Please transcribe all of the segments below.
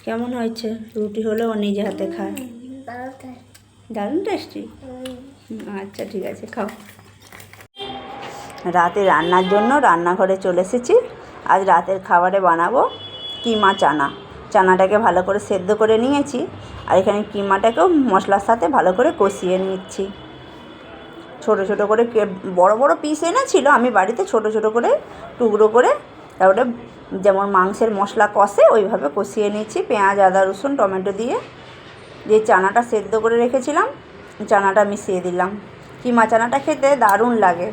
কেমন হয়েছে? রুটি হলেও নিজে হাতে খায়। দারুণ টেস্টি। আচ্ছা ঠিক আছে, খাও। রাতে রান্নার জন্য রান্নাঘরে চলে এসেছি। আজ রাতের খাবারে বানাবো কিমা চানা। চানাটাকে ভালো করে সেদ্ধ করে নিয়েছি, আর এখানে কিমাটাকেও মশলার সাথে ভালো করে কষিয়ে নিচ্ছি। ছোট ছোট করে বড় বড় পিস এনেছিল, আমি বাড়িতে ছোট ছোট করে টুকরো করে তারপরে যেমন মাংসের মশলা কষে ওইভাবে কষিয়ে নিচ্ছি, পেঁয়াজ, আদা, রসুন, টমেটো দিয়ে। যে চানাটা সেদ্ধ করে রেখেছিলাম চানাটা মিশিয়ে দিলাম। কিমা চানাটা খেতে দারুণ লাগে।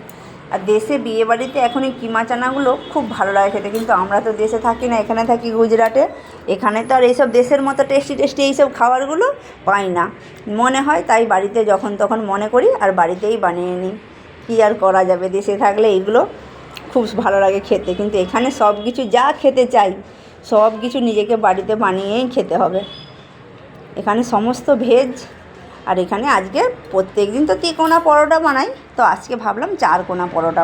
আর দেশে বিয়েবাড়িতে এখন এই কিমা চানাগুলো খুব ভালো লাগে খেতে, কিন্তু আমরা তো দেশে থাকি না, এখানে থাকি গুজরাটে। এখানে তো আর এইসব দেশের মতো টেস্টি টেস্টি এইসব খাবারগুলো পাই না। মনে হয় তাই বাড়িতে যখন তখন মনে করি আর বাড়িতেই বানিয়ে নিই। কী আর করা যাবে, দেশে থাকলে এইগুলো খুব ভালো লাগে খেতে, কিন্তু এখানে সব কিছু যা খেতে চাই সব কিছু নিজেকে বাড়িতে বানিয়েই খেতে হবে। এখানে সমস্ত ভেজ। আর এখানে আজকে প্রত্যেক দিন তো তিকোনা পরোটা বানাই, তো আজকে ভাবলাম 4 কোনা পরোটা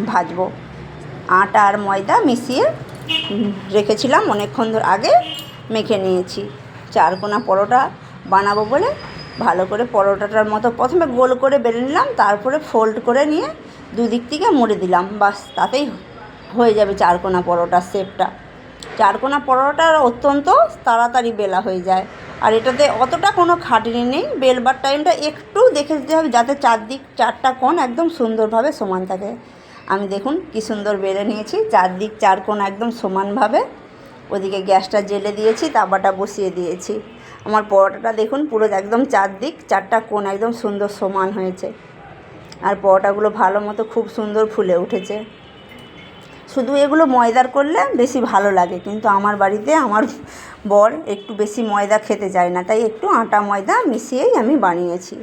ভাজবো। আটা আর ময়দা মিশিয়ে রেখেছিলাম, অনেকক্ষণ আগে মেখে নিয়েছি। 4 কোনা পরোটা বানাবো বলে ভালো করে পরোটাটার মতো প্রথমে গোল করে বেলে নিলাম, তারপরে ফোল্ড করে নিয়ে দুদিক থেকে মুড়ে দিলাম, বাস তাতেই হয়ে যাবে 4 কোনা পরোটার শেপটা। 4 কোনা পরোটা অত্যন্ত তাড়াতাড়ি বেলা হয়ে যায়, আর এটাতে অতটা কোনো খাটনি নেই। বেলবার টাইমটা একটু দেখে দিতে হবে যাতে চারদিক 4টা কোণ একদম সুন্দরভাবে সমান থাকে। আমি দেখুন কি সুন্দর বেলে নিয়েছি, চারদিক 4 কোণ একদম সমানভাবে। ওদিকে গ্যাসটা জেলে দিয়েছি, তাওয়াটা বসিয়ে দিয়েছি। আমার পরোটাটা দেখুন পুরো একদম চারদিক 4টা কোণ একদম সুন্দর সমান হয়েছে, আর পরোটাগুলো ভালো মতো খুব সুন্দর ফুলে উঠেছে। শুধু এগুলো ময়দার করলে বেশি ভালো লাগে, কিন্তু আমার বাড়িতে আমার বর একটু বেশি ময়দা খেতে চায় না, তাই একটু আটা ময়দা মিশিয়েই আমি বানিয়েছি।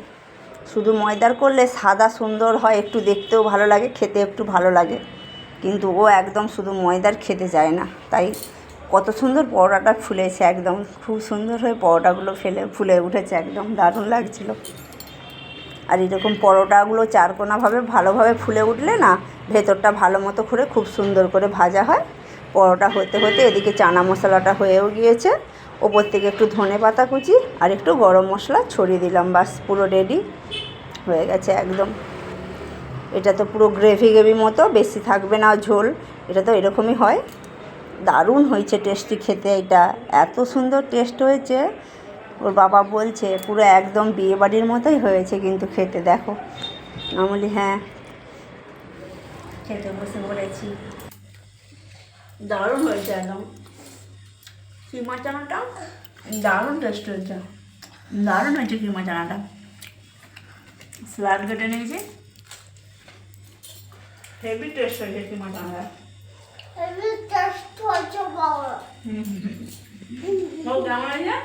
শুধু ময়দার করলে সাদা সুন্দর হয়, একটু দেখতেও ভালো লাগে, খেতে একটু ভালো লাগে, কিন্তু ও একদম শুধু ময়দার খেতে চায় না। তাই কত সুন্দর পরোটাটা ফুলেছে, একদম খুব সুন্দর হয়ে পরোটাগুলো ফুলে উঠেছে, একদম দারুণ লাগছিল। আর এরকম পরোটাগুলো 4 কোনাভাবে ভালোভাবে ফুলে উঠলে না ভেতরটা ভালো মতো করে খুব সুন্দর করে ভাজা হয়। পরোটা হতে হতে এদিকে চানা মশলাটা হয়েও গিয়েছে, ওপর থেকে একটু ধনে পাতা কুচি আর একটু গরম মশলা ছড়িয়ে দিলাম, বাস পুরো রেডি হয়ে গেছে একদম। এটা তো পুরো গ্রেভি মতো, বেশি থাকবে না ঝোল, এটা তো এরকমই হয়। দারুণ হয়েছে টেস্টি খেতে, এটা এত সুন্দর টেস্ট হয়েছে। ওর বাবা বলছে পুরো একদম বিয়েবাড়ির মতোই হয়েছে কিন্তু খেতে। দেখো, আমি বলি হ্যাঁ, খেতে বসে বলেছি। দারুণ হয়েছে একদম। কিমা চানাটা দারুণ টেস্ট হয়েছে, দারুণ হয়েছে কিমা চানাটা। স্যালাড কেটে নিয়েছি, হেভি টেস্ট হয়েছে কিমা চানাটা। হেভি টেস্ট হয়েছে বাবা। কেমন হয়েছে?